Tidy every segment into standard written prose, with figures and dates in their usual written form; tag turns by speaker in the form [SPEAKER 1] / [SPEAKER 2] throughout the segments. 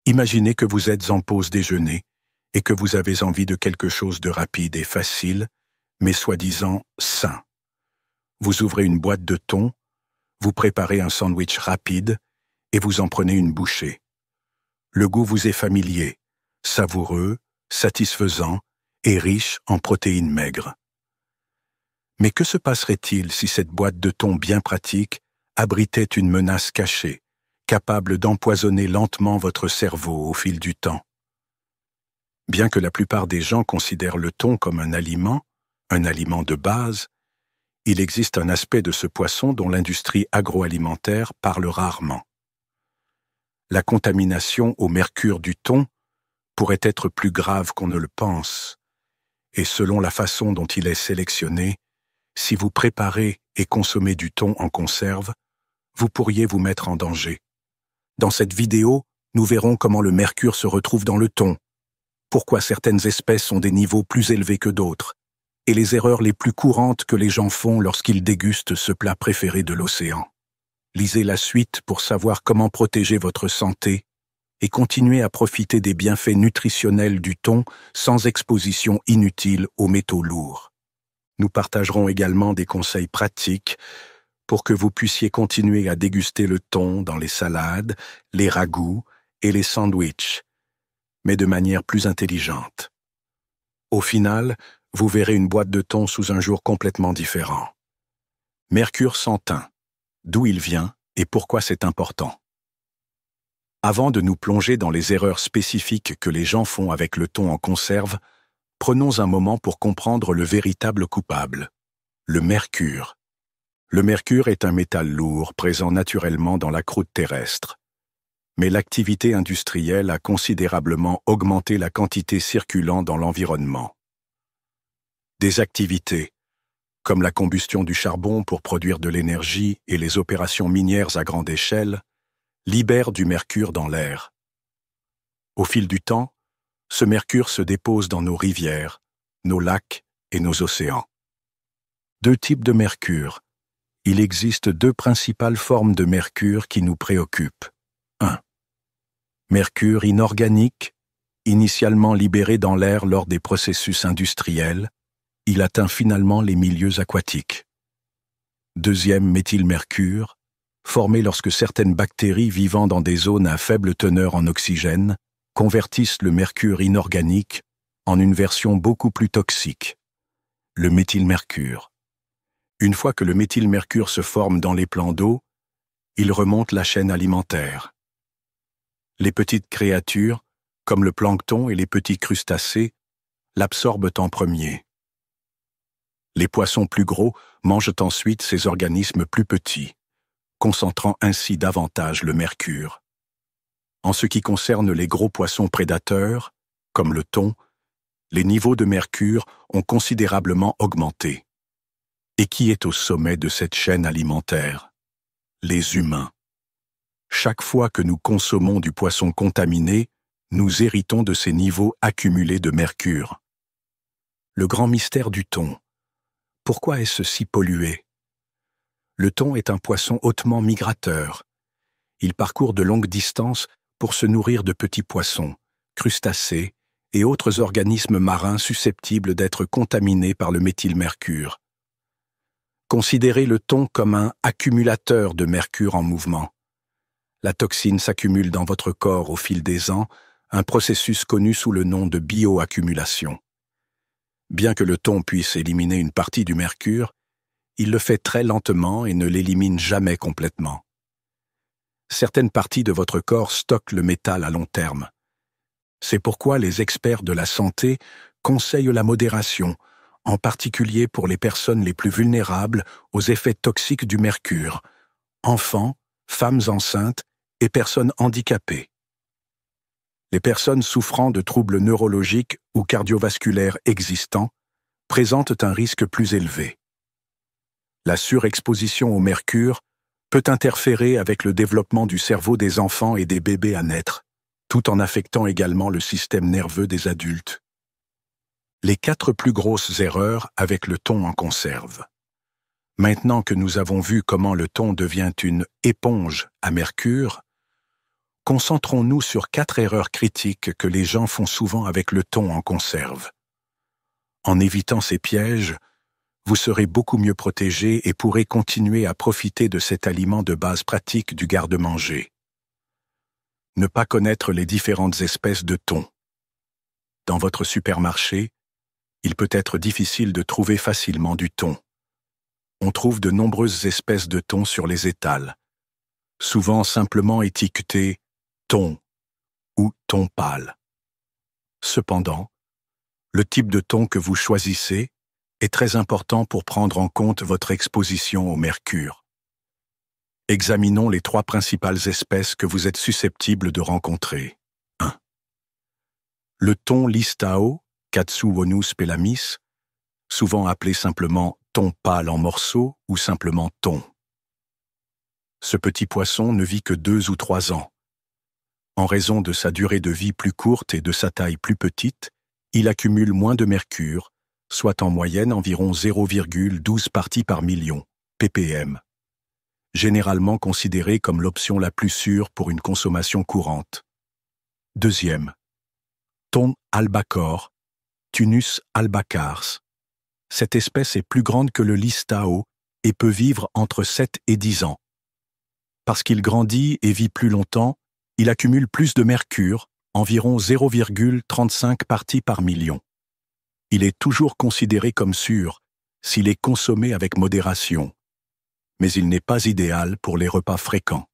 [SPEAKER 1] Imaginez que vous êtes en pause déjeuner et que vous avez envie de quelque chose de rapide et facile, mais soi-disant sain. Vous ouvrez une boîte de thon, vous préparez un sandwich rapide et vous en prenez une bouchée. Le goût vous est familier, savoureux, satisfaisant et riche en protéines maigres. Mais que se passerait-il si cette boîte de thon bien pratique abritait une menace cachée, capable d'empoisonner lentement votre cerveau au fil du temps? Bien que la plupart des gens considèrent le thon comme un aliment de base, il existe un aspect de ce poisson dont l'industrie agroalimentaire parle rarement. La contamination au mercure du thon pourrait être plus grave qu'on ne le pense, et selon la façon dont il est sélectionné, si vous préparez et consommez du thon en conserve, vous pourriez vous mettre en danger. Dans cette vidéo, nous verrons comment le mercure se retrouve dans le thon, pourquoi certaines espèces ont des niveaux plus élevés que d'autres, et les erreurs les plus courantes que les gens font lorsqu'ils dégustent ce plat préféré de l'océan. Lisez la suite pour savoir comment protéger votre santé et continuer à profiter des bienfaits nutritionnels du thon sans exposition inutile aux métaux lourds. Nous partagerons également des conseils pratiques pour que vous puissiez continuer à déguster le thon dans les salades, les ragoûts et les sandwichs, mais de manière plus intelligente. Au final, vous verrez une boîte de thon sous un jour complètement différent. Mercure sans teint. D'où il vient et pourquoi c'est important. Avant de nous plonger dans les erreurs spécifiques que les gens font avec le thon en conserve, prenons un moment pour comprendre le véritable coupable, le mercure. Le mercure est un métal lourd présent naturellement dans la croûte terrestre. Mais l'activité industrielle a considérablement augmenté la quantité circulant dans l'environnement. Des activités, comme la combustion du charbon pour produire de l'énergie et les opérations minières à grande échelle, libèrent du mercure dans l'air. Au fil du temps, ce mercure se dépose dans nos rivières, nos lacs et nos océans. Deux types de mercure. Il existe deux principales formes de mercure qui nous préoccupent. 1. Mercure inorganique, initialement libéré dans l'air lors des processus industriels, il atteint finalement les milieux aquatiques. Deuxième méthylmercure, formé lorsque certaines bactéries vivant dans des zones à faible teneur en oxygène convertissent le mercure inorganique en une version beaucoup plus toxique, le méthylmercure. Une fois que le méthylmercure se forme dans les plans d'eau, il remonte la chaîne alimentaire. Les petites créatures, comme le plancton et les petits crustacés, l'absorbent en premier. Les poissons plus gros mangent ensuite ces organismes plus petits, concentrant ainsi davantage le mercure. En ce qui concerne les gros poissons prédateurs, comme le thon, les niveaux de mercure ont considérablement augmenté. Et qui est au sommet de cette chaîne alimentaire? Les humains. Chaque fois que nous consommons du poisson contaminé, nous héritons de ces niveaux accumulés de mercure. Le grand mystère du thon. Pourquoi est-ce si pollué? Le thon est un poisson hautement migrateur. Il parcourt de longues distances pour se nourrir de petits poissons, crustacés et autres organismes marins susceptibles d'être contaminés par le méthylmercure. Considérez le thon comme un accumulateur de mercure en mouvement. La toxine s'accumule dans votre corps au fil des ans, un processus connu sous le nom de bioaccumulation. Bien que le thon puisse éliminer une partie du mercure, il le fait très lentement et ne l'élimine jamais complètement. Certaines parties de votre corps stockent le métal à long terme. C'est pourquoi les experts de la santé conseillent la modération, en particulier pour les personnes les plus vulnérables aux effets toxiques du mercure, enfants, femmes enceintes et personnes handicapées. Les personnes souffrant de troubles neurologiques ou cardiovasculaires existants présentent un risque plus élevé. La surexposition au mercure peut interférer avec le développement du cerveau des enfants et des bébés à naître, tout en affectant également le système nerveux des adultes. Les 4 plus grosses erreurs avec le thon en conserve. Maintenant que nous avons vu comment le thon devient une éponge à mercure, Concentrons-nous sur 4 erreurs critiques que les gens font souvent avec le thon en conserve. En évitant ces pièges, vous serez beaucoup mieux protégé et pourrez continuer à profiter de cet aliment de base pratique du garde-manger. Ne pas connaître les différentes espèces de thon. Dans votre supermarché, il peut être difficile de trouver facilement du thon. On trouve de nombreuses espèces de thon sur les étals, souvent simplement étiquetés « thon » ou « thon pâle ». Cependant, le type de thon que vous choisissez est très important pour prendre en compte votre exposition au mercure. Examinons les 3 principales espèces que vous êtes susceptibles de rencontrer. 1. Le thon listao, Katsuwonus pelamis, souvent appelé simplement thon pâle en morceaux ou simplement thon. Ce petit poisson ne vit que 2 ou 3 ans. En raison de sa durée de vie plus courte et de sa taille plus petite, il accumule moins de mercure, soit en moyenne environ 0,12 parties par million, ppm, généralement considéré comme l'option la plus sûre pour une consommation courante. 2. Thon albacore, Thunus albacars. Cette espèce est plus grande que le listao et peut vivre entre 7 et 10 ans. Parce qu'il grandit et vit plus longtemps, il accumule plus de mercure, environ 0,35 parties par million. Il est toujours considéré comme sûr s'il est consommé avec modération, mais il n'est pas idéal pour les repas fréquents.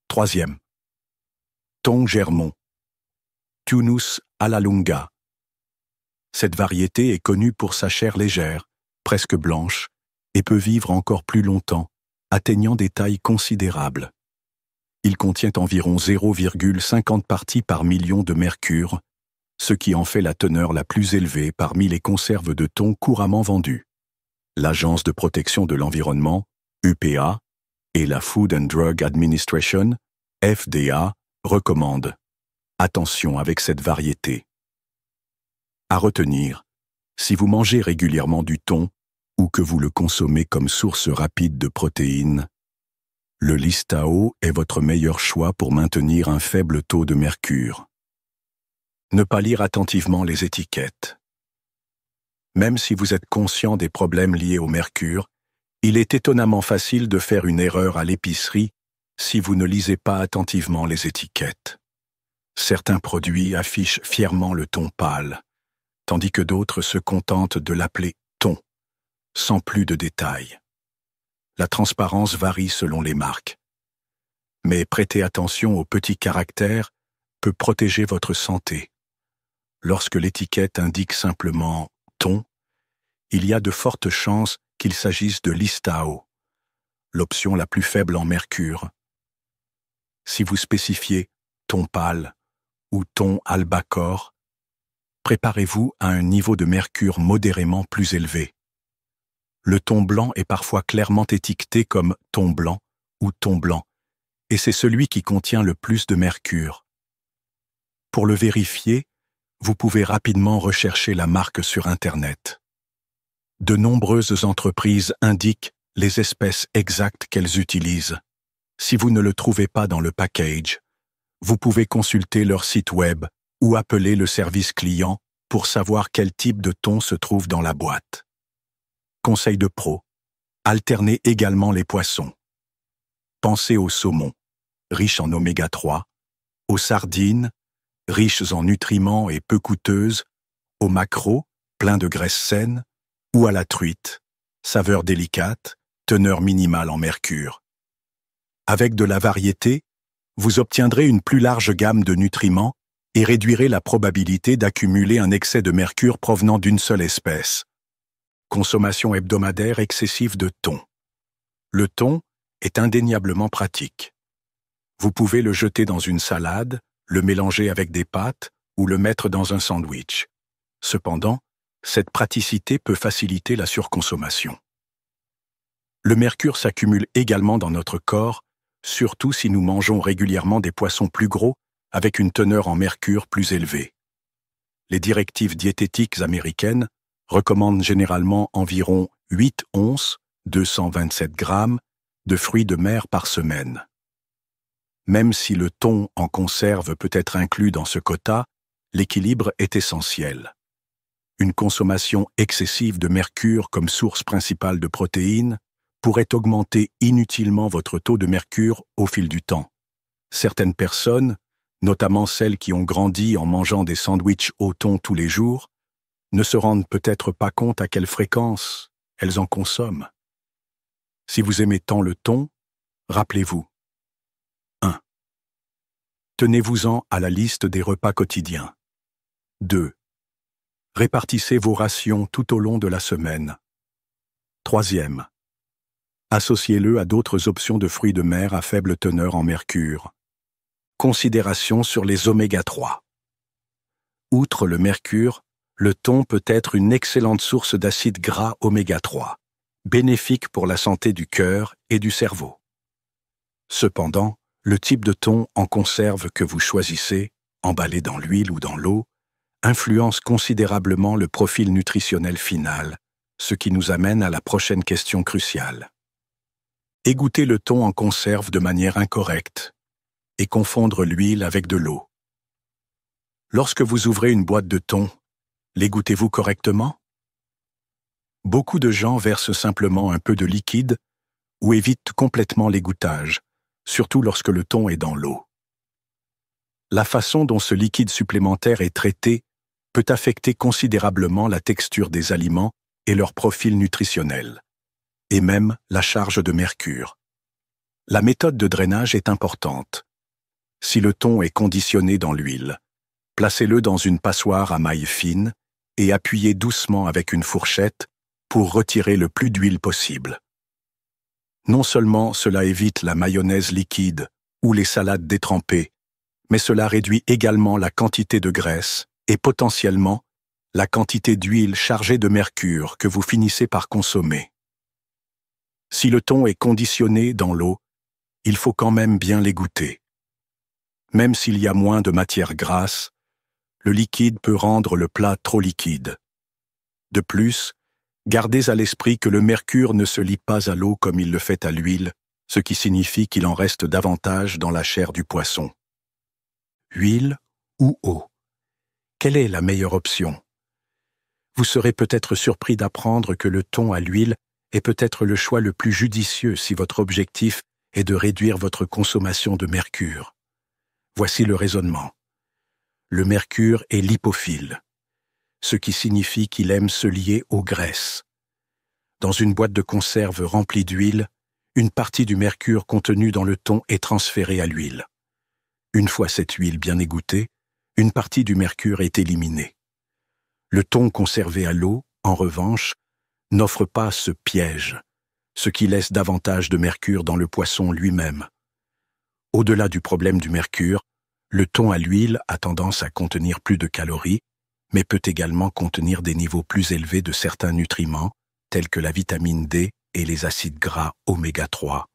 [SPEAKER 1] 3. Thon germon, Thunus alalunga. Cette variété est connue pour sa chair légère, presque blanche, et peut vivre encore plus longtemps, atteignant des tailles considérables. Il contient environ 0,50 parties par million de mercure, ce qui en fait la teneur la plus élevée parmi les conserves de thon couramment vendues. L'Agence de protection de l'environnement, UPA, et la Food and Drug Administration, FDA, recommandent. Attention avec cette variété. À retenir, si vous mangez régulièrement du thon ou que vous le consommez comme source rapide de protéines, le listao est votre meilleur choix pour maintenir un faible taux de mercure. Ne pas lire attentivement les étiquettes. Même si vous êtes conscient des problèmes liés au mercure, il est étonnamment facile de faire une erreur à l'épicerie si vous ne lisez pas attentivement les étiquettes. Certains produits affichent fièrement le thon pâle, tandis que d'autres se contentent de l'appeler thon, sans plus de détails. La transparence varie selon les marques. Mais prêter attention aux petits caractères peut protéger votre santé. Lorsque l'étiquette indique simplement « thon », il y a de fortes chances qu'il s'agisse de listao, l'option la plus faible en mercure. Si vous spécifiez « thon pâle » ou « thon albacore », préparez-vous à un niveau de mercure modérément plus élevé. Le thon blanc est parfois clairement étiqueté comme thon blanc ou thon blanc, et c'est celui qui contient le plus de mercure. Pour le vérifier, vous pouvez rapidement rechercher la marque sur Internet. De nombreuses entreprises indiquent les espèces exactes qu'elles utilisent. Si vous ne le trouvez pas dans le package, vous pouvez consulter leur site web ou appeler le service client pour savoir quel type de thon se trouve dans la boîte. Conseil de pro. Alternez également les poissons. Pensez au saumon, riche en oméga 3, aux sardines, riches en nutriments et peu coûteuses, aux maquereaux, pleins de graisse saine, ou à la truite, saveur délicate, teneur minimale en mercure. Avec de la variété, vous obtiendrez une plus large gamme de nutriments et réduirez la probabilité d'accumuler un excès de mercure provenant d'une seule espèce. Consommation hebdomadaire excessive de thon. Le thon est indéniablement pratique. Vous pouvez le jeter dans une salade, le mélanger avec des pâtes ou le mettre dans un sandwich. Cependant, cette praticité peut faciliter la surconsommation. Le mercure s'accumule également dans notre corps, surtout si nous mangeons régulièrement des poissons plus gros avec une teneur en mercure plus élevée. Les directives diététiques américaines recommandent généralement environ 8 onces, 227 grammes, de fruits de mer par semaine. Même si le thon en conserve peut être inclus dans ce quota, l'équilibre est essentiel. Une consommation excessive de mercure comme source principale de protéines pourrait augmenter inutilement votre taux de mercure au fil du temps. Certaines personnes, notamment celles qui ont grandi en mangeant des sandwichs au thon tous les jours, ne se rendent peut-être pas compte à quelle fréquence elles en consomment. Si vous aimez tant le thon, rappelez-vous. 1. Tenez-vous-en à la liste des repas quotidiens. 2. Répartissez vos rations tout au long de la semaine. 3. Associez-le à d'autres options de fruits de mer à faible teneur en mercure. Considération sur les oméga 3. Outre le mercure, le thon peut être une excellente source d'acides gras oméga 3, bénéfique pour la santé du cœur et du cerveau. Cependant, le type de thon en conserve que vous choisissez, emballé dans l'huile ou dans l'eau, influence considérablement le profil nutritionnel final, ce qui nous amène à la prochaine question cruciale. Égoutter le thon en conserve de manière incorrecte et confondre l'huile avec de l'eau. Lorsque vous ouvrez une boîte de thon, l'égouttez-vous correctement? Beaucoup de gens versent simplement un peu de liquide ou évitent complètement l'égouttage, surtout lorsque le thon est dans l'eau. La façon dont ce liquide supplémentaire est traité peut affecter considérablement la texture des aliments et leur profil nutritionnel, et même la charge de mercure. La méthode de drainage est importante. Si le thon est conditionné dans l'huile, placez-le dans une passoire à mailles fines et appuyez doucement avec une fourchette pour retirer le plus d'huile possible. Non seulement cela évite la mayonnaise liquide ou les salades détrempées, mais cela réduit également la quantité de graisse et potentiellement la quantité d'huile chargée de mercure que vous finissez par consommer. Si le thon est conditionné dans l'eau, il faut quand même bien l'égoutter. Même s'il y a moins de matière grasse, le liquide peut rendre le plat trop liquide. De plus, gardez à l'esprit que le mercure ne se lie pas à l'eau comme il le fait à l'huile, ce qui signifie qu'il en reste davantage dans la chair du poisson. Huile ou eau? Quelle est la meilleure option? Vous serez peut-être surpris d'apprendre que le thon à l'huile est peut-être le choix le plus judicieux si votre objectif est de réduire votre consommation de mercure. Voici le raisonnement. Le mercure est lipophile, ce qui signifie qu'il aime se lier aux graisses. Dans une boîte de conserve remplie d'huile, une partie du mercure contenu dans le thon est transférée à l'huile. Une fois cette huile bien égouttée, une partie du mercure est éliminée. Le thon conservé à l'eau, en revanche, n'offre pas ce piège, ce qui laisse davantage de mercure dans le poisson lui-même. Au-delà du problème du mercure, le thon à l'huile a tendance à contenir plus de calories, mais peut également contenir des niveaux plus élevés de certains nutriments, tels que la vitamine D et les acides gras oméga 3.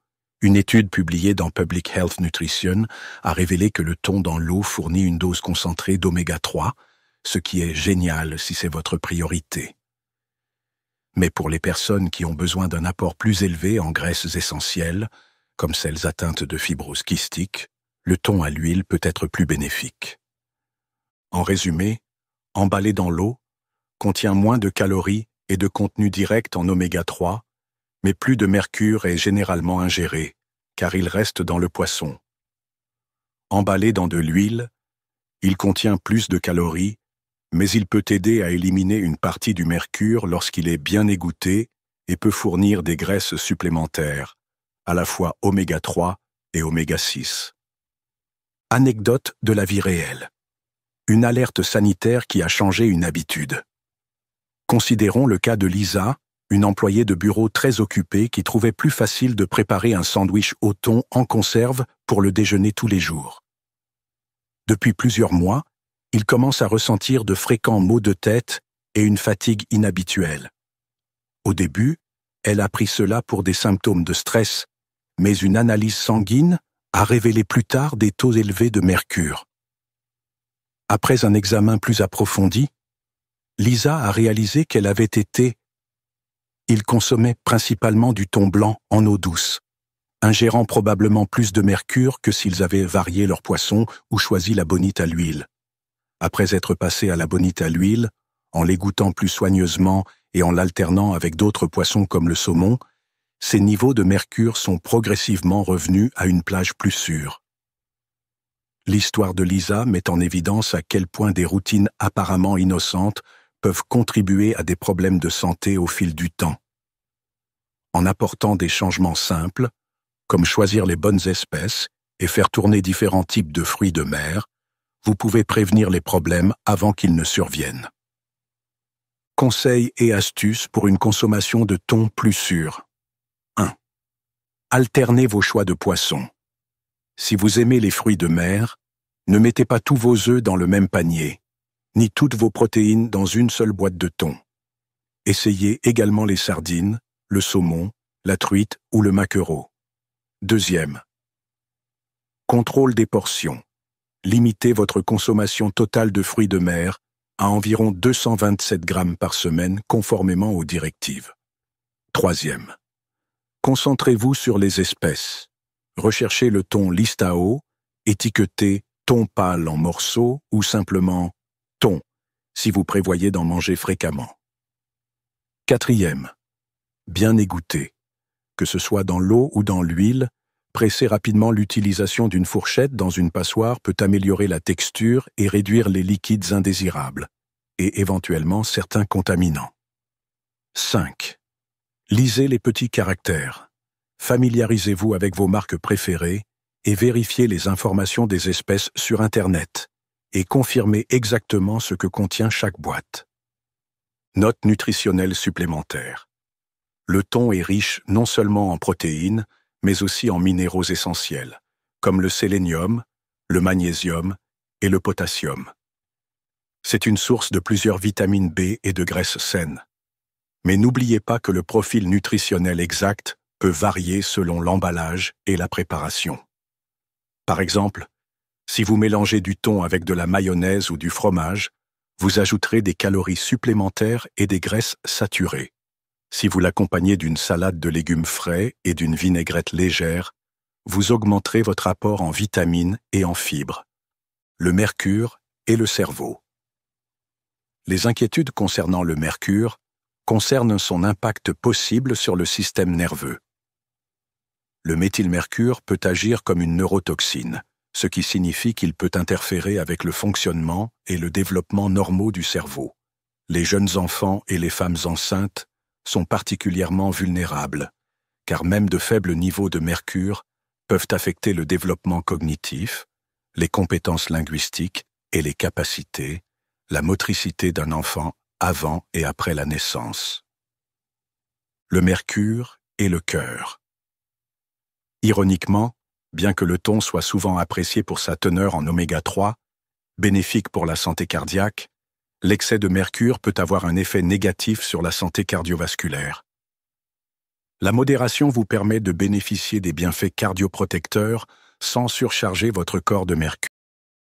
[SPEAKER 1] Une étude publiée dans Public Health Nutrition a révélé que le thon dans l'eau fournit une dose concentrée d'oméga 3, ce qui est génial si c'est votre priorité. Mais pour les personnes qui ont besoin d'un apport plus élevé en graisses essentielles, comme celles atteintes de fibrose kystique, le thon à l'huile peut être plus bénéfique. En résumé, emballé dans l'eau, contient moins de calories et de contenu direct en oméga 3, mais plus de mercure est généralement ingéré, car il reste dans le poisson. Emballé dans de l'huile, il contient plus de calories, mais il peut aider à éliminer une partie du mercure lorsqu'il est bien égoutté et peut fournir des graisses supplémentaires, à la fois oméga 3 et oméga 6. Anecdote de la vie réelle. Une alerte sanitaire qui a changé une habitude. Considérons le cas de Lisa, une employée de bureau très occupée qui trouvait plus facile de préparer un sandwich au thon en conserve pour le déjeuner tous les jours. Depuis plusieurs mois, il commence à ressentir de fréquents maux de tête et une fatigue inhabituelle. Au début, elle a pris cela pour des symptômes de stress, mais une analyse sanguine a révélé plus tard des taux élevés de mercure. Après un examen plus approfondi, Lisa a réalisé qu'elle avait été... Il consommait principalement du thon blanc en eau douce, ingérant probablement plus de mercure que s'ils avaient varié leur poisson ou choisi la bonite à l'huile. Après être passés à la bonite à l'huile, en l'égoutant plus soigneusement et en l'alternant avec d'autres poissons comme le saumon, ces niveaux de mercure sont progressivement revenus à une plage plus sûre. L'histoire de Lisa met en évidence à quel point des routines apparemment innocentes peuvent contribuer à des problèmes de santé au fil du temps. En apportant des changements simples, comme choisir les bonnes espèces et faire tourner différents types de fruits de mer, vous pouvez prévenir les problèmes avant qu'ils ne surviennent. Conseils et astuces pour une consommation de thon plus sûre. 1. Alternez vos choix de poissons. Si vous aimez les fruits de mer, ne mettez pas tous vos œufs dans le même panier, ni toutes vos protéines dans une seule boîte de thon. Essayez également les sardines, le saumon, la truite ou le maquereau. 2. Contrôle des portions. Limitez votre consommation totale de fruits de mer à environ 227 grammes par semaine conformément aux directives. 3. Concentrez-vous sur les espèces. Recherchez le thon listao, étiqueté thon pâle en morceaux ou simplement thon, si vous prévoyez d'en manger fréquemment. 4. Bien égoutter. Que ce soit dans l'eau ou dans l'huile, pressez rapidement l'utilisation d'une fourchette dans une passoire peut améliorer la texture et réduire les liquides indésirables, et éventuellement certains contaminants. 5. Lisez les petits caractères. Familiarisez-vous avec vos marques préférées et vérifiez les informations des espèces sur Internet et confirmez exactement ce que contient chaque boîte. Note nutritionnelle supplémentaire. Le thon est riche non seulement en protéines, mais aussi en minéraux essentiels, comme le sélénium, le magnésium et le potassium. C'est une source de plusieurs vitamines B et de graisses saines. Mais n'oubliez pas que le profil nutritionnel exact peut varier selon l'emballage et la préparation. Par exemple, si vous mélangez du thon avec de la mayonnaise ou du fromage, vous ajouterez des calories supplémentaires et des graisses saturées. Si vous l'accompagnez d'une salade de légumes frais et d'une vinaigrette légère, vous augmenterez votre apport en vitamines et en fibres, le mercure et le cerveau. Les inquiétudes concernant le mercure concernent son impact possible sur le système nerveux. Le méthylmercure peut agir comme une neurotoxine, ce qui signifie qu'il peut interférer avec le fonctionnement et le développement normaux du cerveau. Les jeunes enfants et les femmes enceintes sont particulièrement vulnérables, car même de faibles niveaux de mercure peuvent affecter le développement cognitif, les compétences linguistiques et les capacités, la motricité d'un enfant avant et après la naissance. Le mercure et le cœur. Ironiquement, bien que le thon soit souvent apprécié pour sa teneur en oméga 3, bénéfique pour la santé cardiaque, l'excès de mercure peut avoir un effet négatif sur la santé cardiovasculaire. La modération vous permet de bénéficier des bienfaits cardioprotecteurs sans surcharger votre corps de mercure.